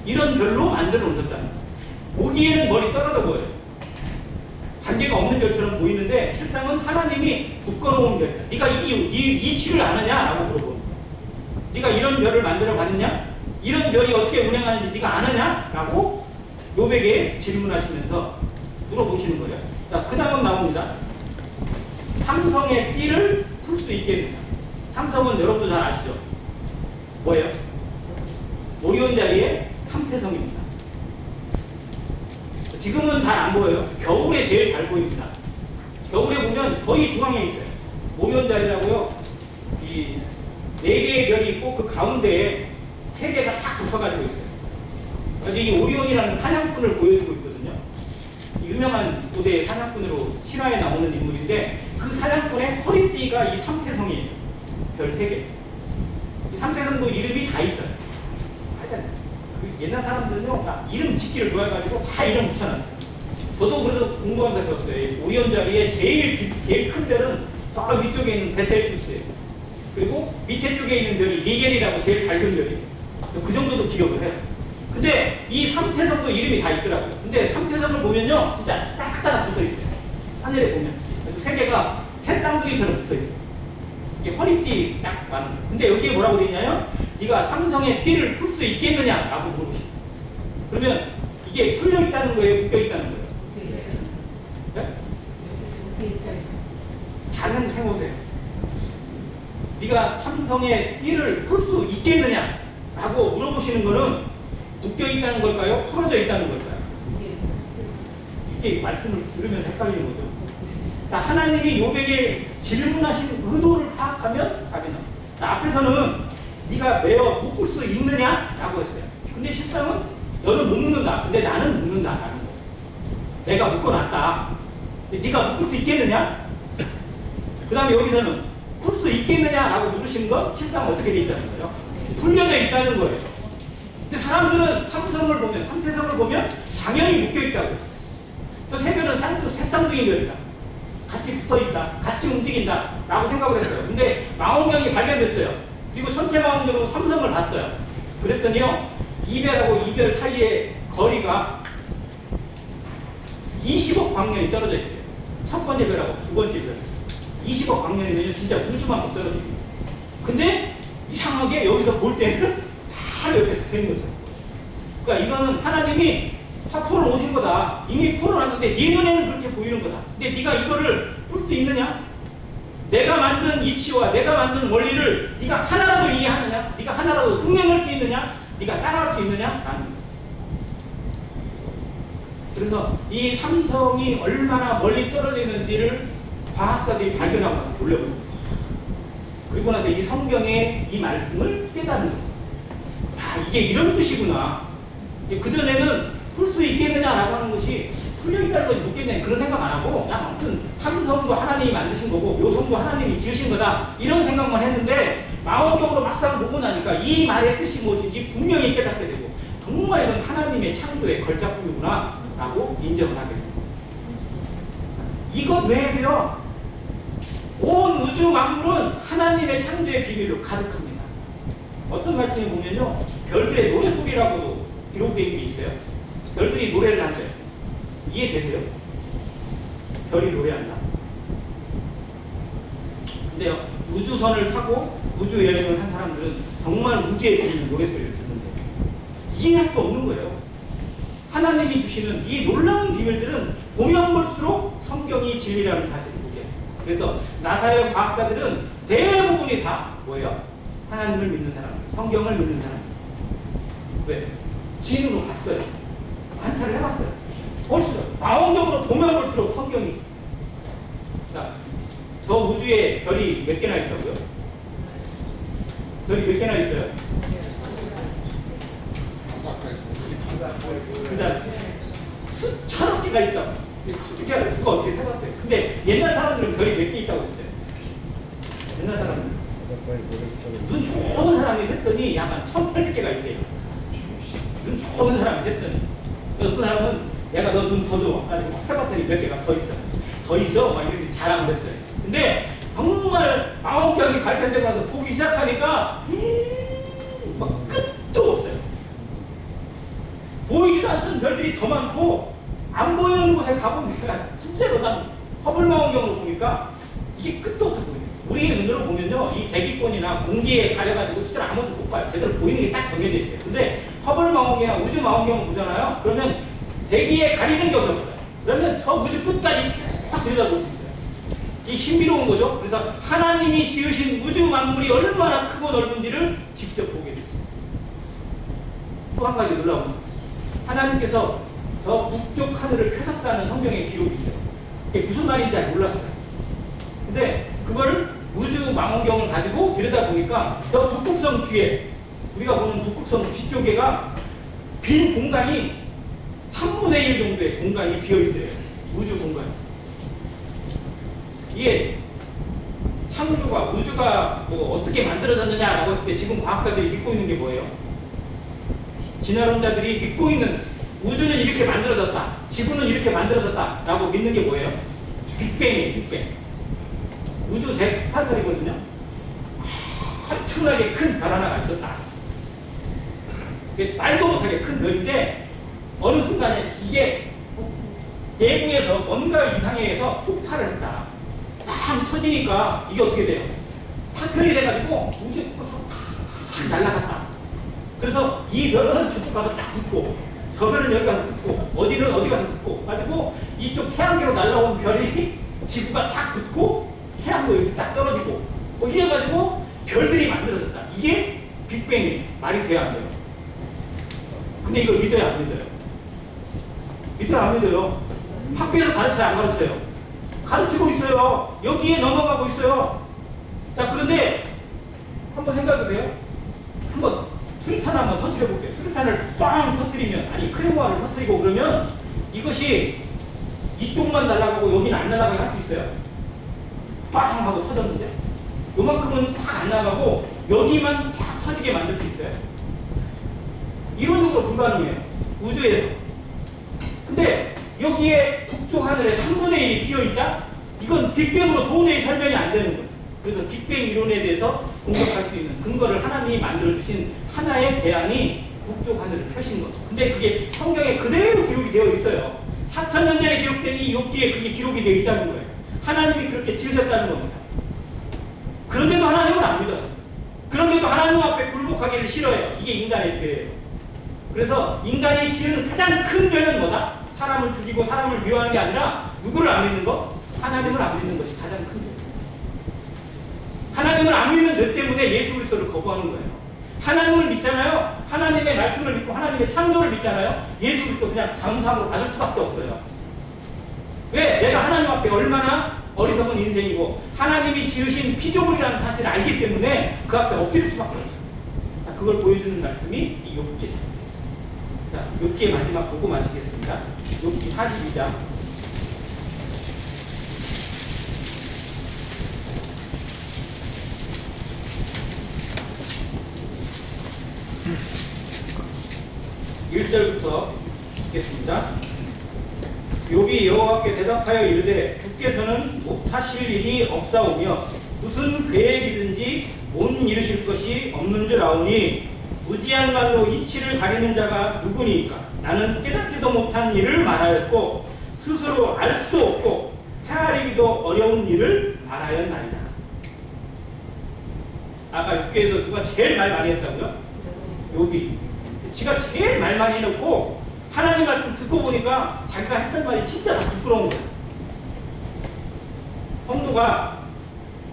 이런 별로 만들어 놓으셨다. 보기에는 머리 떨어져 보여요. 관계가 없는 별처럼 보이는데 실상은 하나님이 묶어놓은 별이다. 네가 이 이치를 아느냐라고 물어보는 거야. 네가 이런 별을 만들어 봤느냐? 이런 별이 어떻게 운행하는지 네가 아느냐라고 욥에게 질문하시면서 물어보시는 거예요. 자, 그 다음 나옵니다. 삼성의 띠를 풀 수 있겠느냐? 삼성은 여러분도 잘 아시죠? 뭐예요? 오리온 자리에 삼태성입니다. 지금은 잘 안 보여요. 겨울에 제일 잘 보입니다. 겨울에 보면 거의 중앙에 있어요. 오리온 자리라고요. 이 4개의 별이 있고 그 가운데에 3개가 딱 붙어가지고 있어요. 그래서 이 오리온이라는 사냥꾼을 보여주고 있거든요. 유명한 고대 사냥꾼으로 실화에 나오는 인물인데 그 사냥꾼의 허리띠가 이 삼태성이에요. 별 3개. 이 삼태성도 이름이 다 있어요. 하여튼 그 옛날 사람들은요 이름 짓기를 좋아해가지고 다 이름 붙여놨어요. 저도 그래서 공부하면서 배웠어요. 오리온 자리에 제일 큰 별은 저 위쪽에 있는 베텔투스예요. 그리고 밑에 쪽에 있는 별이 리겔이라고 제일 밝은 별이에요. 그 정도도 기억을 해요. 근데 이 삼태성도 이름이 다 있더라고요. 근데 삼태성을 보면요 진짜 딱딱 붙어 있어요. 하늘에 보면 세 개가 새 쌍둥이처럼 붙어 있어요. 이게 허리띠 딱 맞는 거예요. 근데 여기에 뭐라고 되어 있냐면 네가 삼성의 띠를 풀 수 있겠느냐라고 물어보시죠. 그러면 이게 풀려 있다는 거예요, 묶여 있다는 거예요? 네? 잘은 생각해보세요. 네가 삼성의 띠를 풀 수 있겠느냐라고 물어보시는 거는 묶여 있다는 걸까요? 풀어져 있다는 걸까요? 이렇게 말씀을 들으면서 헷갈리는 거죠. 그러니까 하나님이 욥에게 질문하신 의도를 파악하면 답이 나옵니다. 앞에서는 네가 매어 묶을 수 있느냐라고 했어요. 근데 실상은 너는 못 묶는다. 근데 나는 묶는다라는 거. 내가 묶어놨다. 네가 묶을 수 있겠느냐? 그 다음에 여기서는 풀 수 있겠느냐라고 물으신 건 실상 어떻게 돼 있다는 거예요? 풀려져 있다는 거예요. 근데 사람들은 삼성을 보면, 삼태성을 보면 당연히 묶여있다고 했어요. 또 세 별은 새쌍둥이 별이다. 같이 붙어있다. 같이 움직인다. 라고 생각을 했어요. 근데 망원경이 발견됐어요. 그리고 전체 망원경으로 삼성을 봤어요. 그랬더니요, 이 별하고 이 별 사이의 거리가 20억 광년이 떨어져 있대요. 첫 번째 별하고 두 번째 별. 20억 광년이면 진짜 우주만큼 떨어져요. 근데 이상하게 여기서 볼 때는 바로 옆에 붙어 있는 거죠. 그러니까 이거는 하나님이 다 풀어놓으신 거다. 이미 풀어놨는데 네 눈에는 그렇게 보이는 거다. 근데 네가 이거를 풀 수 있느냐? 내가 만든 이치와 내가 만든 원리를 네가 하나라도 이해하느냐? 네가 하나라도 흉내낼 수 있느냐? 네가 따라할 수 있느냐? 라는 거예요. 그래서 이 삼성이 얼마나 멀리 떨어져 있는지를 과학자들이 발견하고 나서 돌려보는 거예요. 그리고 나서 이 성경의 이 말씀을 깨닫는 거예요. 아, 이게 이런 뜻이구나. 그전에는 풀 수 있겠느냐라고 하는 것이 풀려있다는 것이 묻겠네 그런 생각 안 하고 그냥 아무튼 삼성도 하나님이 만드신 거고 요성도 하나님이 지으신 거다 이런 생각만 했는데 망원경으로 막상 보고 나니까 이 말의 뜻이 무엇인지 분명히 깨닫게 되고 정말 이건 하나님의 창조의 걸작품이구나 라고 인정을 하게 됩니다. 이것 외에도요 온 우주 만물은 하나님의 창조의 비밀로 가득합니다. 어떤 말씀을 보면요 별들의 노래소리라고도 기록되어 있는 게 있어요. 별들이 노래를 한대요. 이해되세요? 별이 노래한다. 근데요, 우주선을 타고 우주 여행을 한 사람들은 정말 우주에 들리는 노래소리를 듣는데 이해할 수 없는 거예요. 하나님이 주시는 이 놀라운 비밀들은 보면 볼수록 성경이 진리라는 사실을 보게. 그래서 나사의 과학자들은 대부분이 다 뭐예요? 하나님을 믿는 사람, 성경을 믿는 사람. 왜? 지인으로 봤어요. 관찰을 해봤어요. 볼수록 마음적으로 보면 볼수록 성경이 있어요. 자, 저 우주에 별이 몇 개나 있다고요? 별이 몇 개나 있어요? 그다음 수천억 개가 있다고. 그게 누가 어떻게 해봤어요? 근데 옛날 사람들은 별이 몇 개 있다고 했어요. 옛날 사람들 눈 좋은 사람이 셌더니 약 1,800개가 있대요. 눈 좋은 사람이 셌더니 어떤 사람은 내가 너 눈 더 줘. 아니 막 세봤더니 몇 개가 더 있어. 더 있어. 막 이렇게 자랑을 했어요. 근데 정말 망원경이 발견되고 나서 보기 시작하니까 막 끝도 없어요. 보이지도 않던 별들이 더 많고 안 보이는 곳에 가보니까 진짜로 난 허블 망원경으로 보니까 이게 끝도 없어 보여요. 우리의 눈으로 보면요, 이 대기권이나 공기에 가려가지고 진짜 아무도 못 봐요. 제대로 보이는 게 딱 정해져 있어요. 근데 허블 망원경이나 우주 망원경을 보잖아요. 그러면 대기에 가리는 게 없어요. 그러면 저 우주 끝까지 쭉 들여다볼 수 있어요. 이 신비로운 거죠. 그래서 하나님이 지으신 우주 만물이 얼마나 크고 넓은지를 직접 보게 됐어요. 또 한 가지 놀라운 거. 하나님께서 저 북쪽 하늘을 펴셨다는 성경에 기록이 있어요. 그게 무슨 말인지 잘 몰랐어요. 근데 그걸 우주 망원경을 가지고 들여다보니까 저 북극성 뒤에, 우리가 보는 북극성 뒤쪽에가 빈 공간이 3분의 1 정도의 공간이 비어있대요. 우주 공간이. 이게 창조가, 우주가 뭐 어떻게 만들어졌느냐라고 했을 때 지금 과학자들이 믿고 있는 게 뭐예요? 진화론자들이 믿고 있는 우주는 이렇게 만들어졌다, 지구는 이렇게 만들어졌다 라고 믿는 게 뭐예요? 빅뱅이에요. 빅뱅. 우주 대폭발설이거든요. 엄청나게 큰 별 하나가 있었다. 말도 못하게 큰 별인데 어느 순간에 이게 내부에서 뭔가 이상해서 폭발을 했다. 딱 터지니까 이게 어떻게 돼요? 파편이 돼가지고 우주에 팍 날아갔다. 그래서 이 별은 저쪽 가서 딱 붙고, 저 별은 여기 가서 붙고, 어디는 어디 가서 붙고, 가지고 이쪽 태양계로 날아온 별이 지구가 딱 붙고, 태양도 여기 딱 떨어지고, 뭐 이래가지고 별들이 만들어졌다. 이게 빅뱅이 말이 돼야 안 돼요. 근데 이걸 믿어야 안 믿어요? 믿어야 안 믿어요? 학교에서 가르쳐요, 안 가르쳐요? 가르치고 있어요. 여기에 넘어가고 있어요. 자, 그런데 한번 생각해보세요. 한번 수류탄 한번 터뜨려 볼게요. 수류탄을 빵 터뜨리면, 아니 크레모아를 터뜨리고 그러면 이것이 이쪽만 날아가고 여기는 안 날아가게 할 수 있어요? 빵 하고 터졌는데 요만큼은 싹 안 나가고 여기만 쫙 터지게 만들 수 있어요? 이론적으로 불가능해요. 우주에서. 근데 여기에 북쪽 하늘에 3분의 1이 비어있다? 이건 빅뱅으로 도저히 설명이 안 되는 거예요. 그래서 빅뱅 이론에 대해서 공격할 수 있는 근거를 하나님이 만들어주신 하나의 대안이 북쪽 하늘을 펴신 거죠. 근데 그게 성경에 그대로 기록이 되어 있어요. 4,000년 전에 기록된 이 욥기에 그게 기록이 되어 있다는 거예요. 하나님이 그렇게 지으셨다는 겁니다. 그런데도 하나님은 안 믿어요. 그런데도 하나님 앞에 굴복하기를 싫어해요. 이게 인간의 죄예요. 그래서 인간이 지은 가장 큰 죄는 뭐다? 사람을 죽이고 사람을 미워하는 게 아니라 누구를 안 믿는 거? 하나님을 안 믿는 것이 가장 큰 죄예요. 하나님을 안 믿는 죄 때문에 예수 그리스도를 거부하는 거예요. 하나님을 믿잖아요. 하나님의 말씀을 믿고 하나님의 창조를 믿잖아요. 예수 그리스도 그냥 감사함으로 받을 수밖에 없어요. 왜? 내가 하나님 앞에 얼마나 어리석은 인생이고 하나님이 지으신 피조물이라는 사실을 알기 때문에 그 앞에 엎드릴 수밖에 없어요. 자, 그걸 보여주는 말씀이 이 욥기. 자, 욥기의 마지막 보고 마치겠습니다. 욥기 42장. (1절부터) 읽겠습니다. 욥이 여호와께 대답하여 이르되 주께서는 못하실 일이 없사오며 무슨 계획이든지 못 이루실 것이 없는 줄 아오니 무지한 말로 이치를 가리는 자가 누구니까? 나는 깨닫지도 못한 일을 말하였고 스스로 알 수도 없고 헤아리기도 어려운 일을 말하였나이다. 아까 6계에서 누가 제일 말 많이 했다고요? 욥이. 지가 제일 말 많이 해놓고 하나님 말씀 듣고 보니까 자기가 했던 말이 진짜 다 부끄러운 거야. 성도가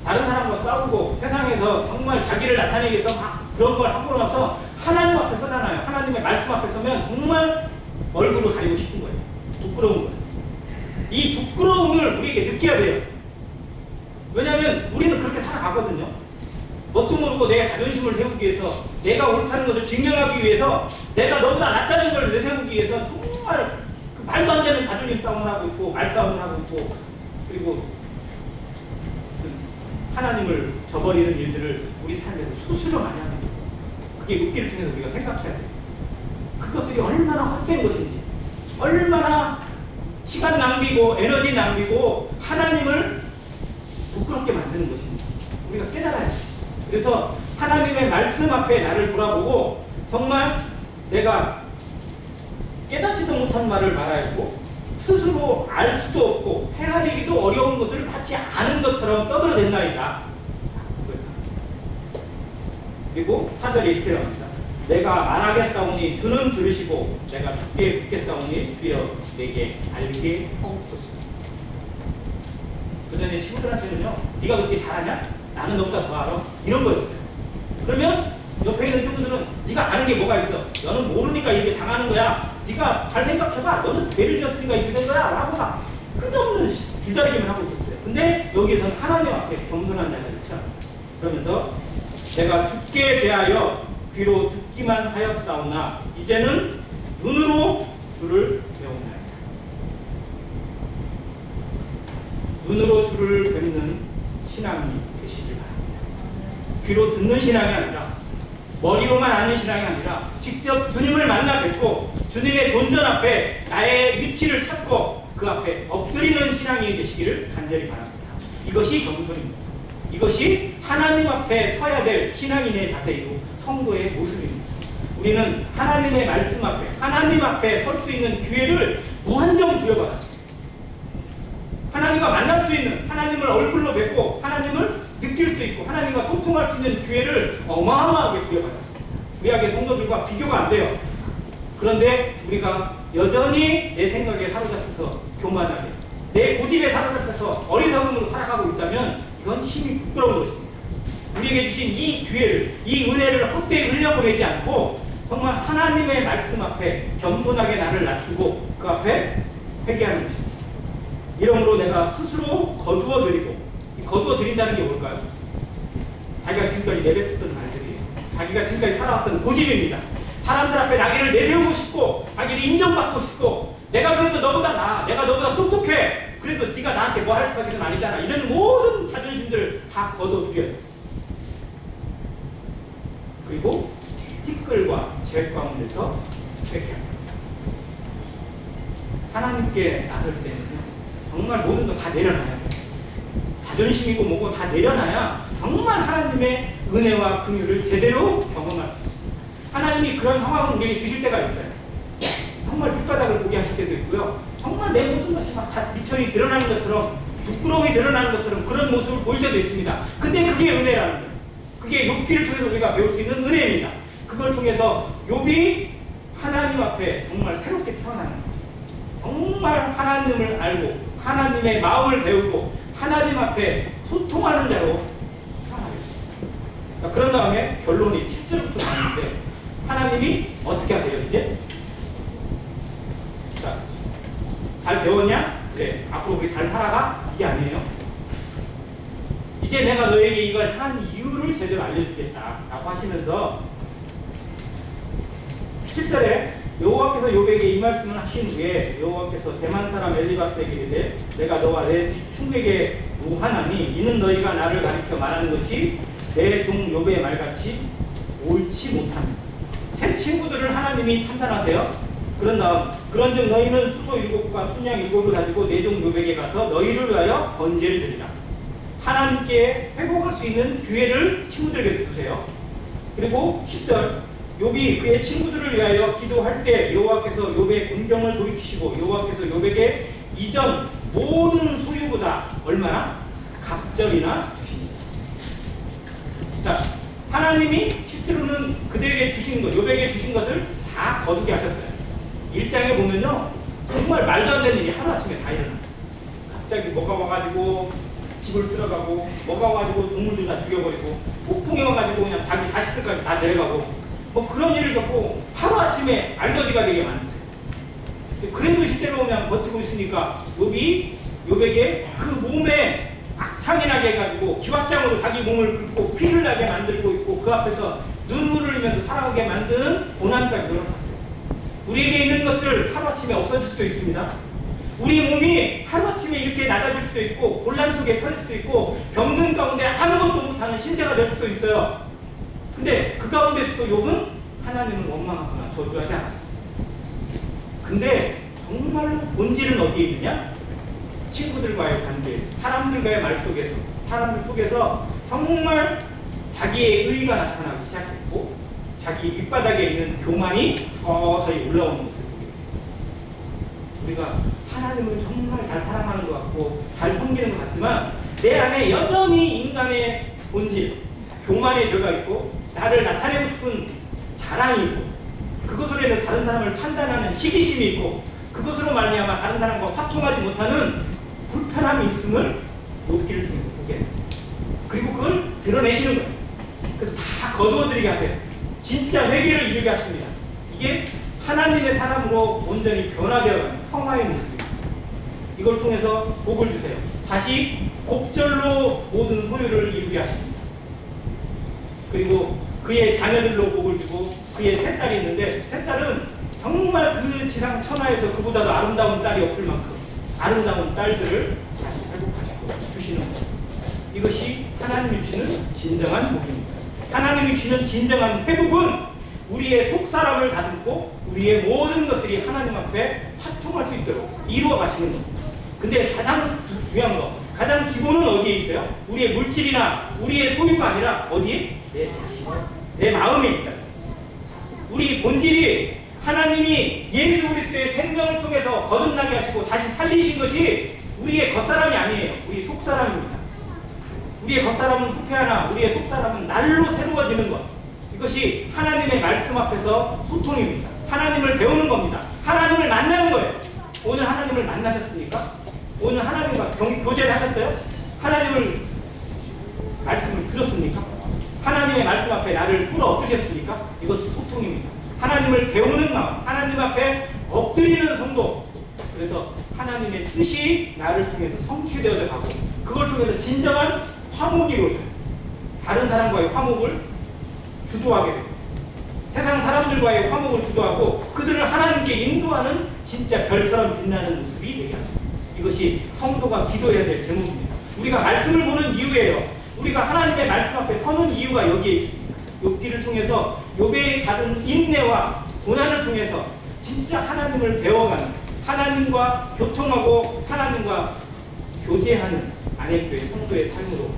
다른 사람과 싸우고 세상에서 정말 자기를 나타내기 위해서 막 그런 걸 하고 나서 하나님 앞에 서잖아요. 하나님의 말씀 앞에 서면 정말 얼굴을 가리고 싶은 거예요. 부끄러운 거예요. 이 부끄러움을 우리에게 느껴야 돼요. 왜냐하면 우리는 그렇게 살아가거든요. 뭣도 모르고 내 자존심을 세우기 위해서, 내가 옳다는 것을 증명하기 위해서, 내가 너보다 낫다는 걸 내세우기 위해서 정말 그 말도 안 되는 자존심 싸움을 하고 있고, 말싸움을 하고 있고, 그리고 하나님을 저버리는 일들을 우리 삶에서 수시로 많이 하는 거예요. 그게 욥기를 통해서 우리가 생각해야 돼요. 그것들이 얼마나 헛된 것인지, 얼마나 시간 낭비고 에너지 낭비고 하나님을 부끄럽게 만드는 것인지 우리가 깨달아야지. 그래서 하나님의 말씀 앞에 나를 돌아보고 정말 내가 깨닫지도 못한 말을 말하였고 스스로 알 수도 없고 헤아리기도 어려운 것을 마치 아는 것처럼 떠들어댔나이다. 그리고 4절에 이렇게 나옵니다. 내가 말하겠사오니 주는 들으시고 내가 듣게 듣겠사오니 주여 내게 알게 하옵소서. 그 전에 친구들한테는요, 네가 그렇게 잘하냐? 나는 너보다 더 알아. 이런 거였어요. 그러면 옆에 있는 친구들은 네가 아는 게 뭐가 있어? 너는 모르니까 이렇게 당하는 거야. 네가 잘 생각해봐. 너는 죄를 지었으니까 이렇게 된 거야. 라고 막 끝없는 줄다리기만 하고 있었어요. 근데 여기에서는 하나님 앞에 겸손한 자가 있죠. 그러면서 내가 죽게 대하여 귀로 듣기만 하였사오나 이제는 눈으로 주를 배우나이다. 눈으로 주를 뵙는 신앙이 되시길 바랍니다. 귀로 듣는 신앙이 아니라, 머리로만 아는 신앙이 아니라 직접 주님을 만나 뵙고 주님의 존전 앞에 나의 위치를 찾고 그 앞에 엎드리는 신앙이 되시기를 간절히 바랍니다. 이것이 겸손입니다. 이것이 하나님 앞에 서야 될 신앙인의 자세이고 성도의 모습입니다. 우리는 하나님의 말씀 앞에, 하나님 앞에 설 수 있는 기회를 무한정 부여받았습니다. 하나님과 만날 수 있는, 하나님을 얼굴로 뵙고 하나님을 느낄 수 있고 하나님과 소통할 수 있는 기회를 어마어마하게 부여받았습니다. 구약의 성도들과 비교가 안 돼요. 그런데 우리가 여전히 내 생각에 사로잡혀서 교만하게, 내 고집에 사로잡혀서 어리석음으로 살아가고 있다면 이건 심히 부끄러운 것입니다. 우리에게 주신 이 기회를, 이 은혜를 헛되이 흘려보내지 않고 정말 하나님의 말씀 앞에 겸손하게 나를 낮추고 그 앞에 회개하는 것입니다. 이러므로 내가 스스로 거두어 드리고, 거두어 드린다는 게 뭘까요? 자기가 지금까지 내뱉었던 말들이에요. 자기가 지금까지 살아왔던 고집입니다. 사람들 앞에 자기를 내세우고 싶고 자기를 인정받고 싶고, 내가 그래도 너보다 나아, 내가 너보다 똑똑해, 그래도 네가 나한테 뭐 할 것은 아니잖아, 이런 모든 자존심들 다 거둬두려요. 그리고 티끌과 제 가운데서 회개합니다. 하나님께 나설 때는요, 정말 모든 거 다 내려놔야 돼요. 자존심이고 뭐고 다 내려놔야 정말 하나님의 은혜와 긍휼을 제대로 경험할 수 있습니다. 하나님이 그런 상황을 우리에게 주실 때가 있어요. 정말 밑바닥을 보게 하실 때도 있고요. 정말 내 모든 것이 막 다 미천이 드러나는 것처럼, 부끄러움이 드러나는 것처럼 그런 모습을 보일 때도 있습니다. 근데 그게 은혜라는 거예요. 그게 욥기를 통해서 우리가 배울 수 있는 은혜입니다. 그걸 통해서 욥이 하나님 앞에 정말 새롭게 태어나는 거예요. 정말 하나님을 알고 하나님의 마음을 배우고 하나님 앞에 소통하는 자로 태어나겠습니다. 그런 다음에 결론이 7절부터 나오는데 하나님이 어떻게 하세요 이제? 자, 잘 배웠냐? 그래, 앞으로 우리 잘 살아가? 이게 아니에요. 이제 내가 너에게 이걸 한 이유를 제대로 알려주겠다 라고 하시면서 7절에 여호와께서 욥에게 이 말씀을 하신 후에 여호와께서 대만 사람 엘리바스에게 이르되 내가 너와 내 충객에 무하나니 이는 너희가 나를 가리켜 말하는 것이 내 종 욥의 말같이 옳지 못합니다. 새 친구들을 하나님이 판단하세요. 그런 다음 그런즉 너희는 수소 7과 순양 7을 가지고 내 종 욥에게 가서 너희를 위하여 번제를 드리라. 하나님께 회복할 수 있는 기회를 친구들에게 주세요. 그리고 10절 욥이 그의 친구들을 위하여 기도할 때 여호와께서 욥의 공경을 돌이키시고 여호와께서 욥에게 이전 모든 소유보다 얼마나 갑절이나 주십니다. 자, 하나님이 실제로는 그들에게 주신 것, 욥에게 주신 것을 다 거두게 하셨어요. 1장에 보면요, 정말 말도 안 되는 일이 하루아침에 다 일어나요. 갑자기 뭐가 와가지고 집을 쓸어가고, 뭐가 와가지고 동물들 다 죽여버리고, 폭풍이 와가지고 그냥 자기 자식들까지 다 데려가고, 뭐 그런 일을 겪고 하루아침에 알거지가 되게 만드세요. 그래도 시대로 그냥 버티고 있으니까 요백에 그 몸에 악창이 나게 해가지고 기왓장으로 자기 몸을 긁고 피를 나게 만들고 있고, 그 앞에서 눈물을 흘리면서 살아가게 만드는 고난까지 노력하세요. 우리에게 있는 것들 하루아침에 없어질 수도 있습니다. 우리 몸이 하루아침에 이렇게 낮아질 수도 있고, 곤란 속에 처질 수도 있고, 병든 가운데 아무것도 못하는 신세가 될 수도 있어요. 근데 그 가운데서도 욥은 하나님을 원망하거나 저주하지 않았습니다. 근데 정말로 본질은 어디에 있느냐? 친구들과의 관계에서, 사람들과의 말 속에서, 사람들 속에서 정말 자기의 의의가 나타나기 시작했고, 자기 밑바닥에 있는 교만이 서서히 올라오는 모습을 보게 됩니다. 우리가 하나님을 정말 잘 사랑하는 것 같고 잘 섬기는 것 같지만, 내 안에 여전히 인간의 본질, 교만의 죄가 있고, 나를 나타내고 싶은 자랑이 있고, 그것으로 인해 다른 사람을 판단하는 시기심이 있고, 그것으로 말미암아 다른 사람과 화통하지 못하는 불편함이 있음을 욥기를 통해서 보게 됩니다. 그리고 그걸 드러내시는 거예요. 그래서 다 거두어드리게 하세요. 진짜 회개를 이루게 하십니다. 이게 하나님의 사람으로 온전히 변화되어가는 성화의 모습입니다. 이걸 통해서 복을 주세요. 다시 곡절로 모든 소유를 이루게 하십니다. 그리고 그의 자녀들로 복을 주고, 그의 세 딸이 있는데, 세 딸은 정말 그 지상 천하에서 그보다도 아름다운 딸이 없을 만큼 아름다운 딸들을 다시 회복하시고 주시는 것. 이것이 하나님이 주시는 진정한 복입니다. 하나님이 주시는 진정한 회복은 우리의 속사람을 다듬고 우리의 모든 것들이 하나님 앞에 화통할 수 있도록 이루어 가시는 겁니다. 근데 가장 중요한 거, 가장 기본은 어디에 있어요? 우리의 물질이나 우리의 소유가 아니라 어디에? 내 자신, 내 마음에 있다. 우리 본질이 하나님이 예수 그리스도의 생명을 통해서 거듭나게 하시고 다시 살리신 것이 우리의 겉사람이 아니에요. 우리 속사람입니다. 우리의 겉사람은 후패하나 우리의 속사람은 날로 새로워지는 것. 이것이 하나님의 말씀 앞에서 소통입니다. 하나님을 배우는 겁니다. 하나님을 만나는 거예요. 오늘 하나님을 만나셨습니까? 오늘 하나님과 교제를 하셨어요? 하나님을 말씀을 들었습니까? 하나님의 말씀 앞에 나를 풀어 엎드셨습니까? 이것이 소통입니다. 하나님을 배우는 마음, 하나님 앞에 엎드리는 성도. 그래서 하나님의 뜻이 나를 통해서 성취되어져 가고, 그걸 통해서 진정한 화목이 이루어져요. 다른 사람과의 화목을 주도하게 됩니다. 세상 사람들과의 화목을 주도하고 그들을 하나님께 인도하는 진짜 별처럼 빛나는 모습이 되게 하십니다. 이것이 성도가 기도해야 될 제목입니다. 우리가 말씀을 보는 이유예요. 우리가 하나님의 말씀 앞에 서는 이유가 여기에 있습니다. 욥기를 통해서 욥의 받은 인내와 고난을 통해서 진짜 하나님을 배워가는, 하나님과 교통하고 하나님과 교제하는 안에교회 성도의 삶으로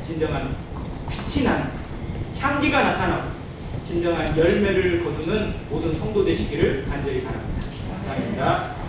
진정한 빛이 나는, 향기가 나타나고 진정한 열매를 거두는 모든 성도 되시기를 간절히 바랍니다. 감사합니다.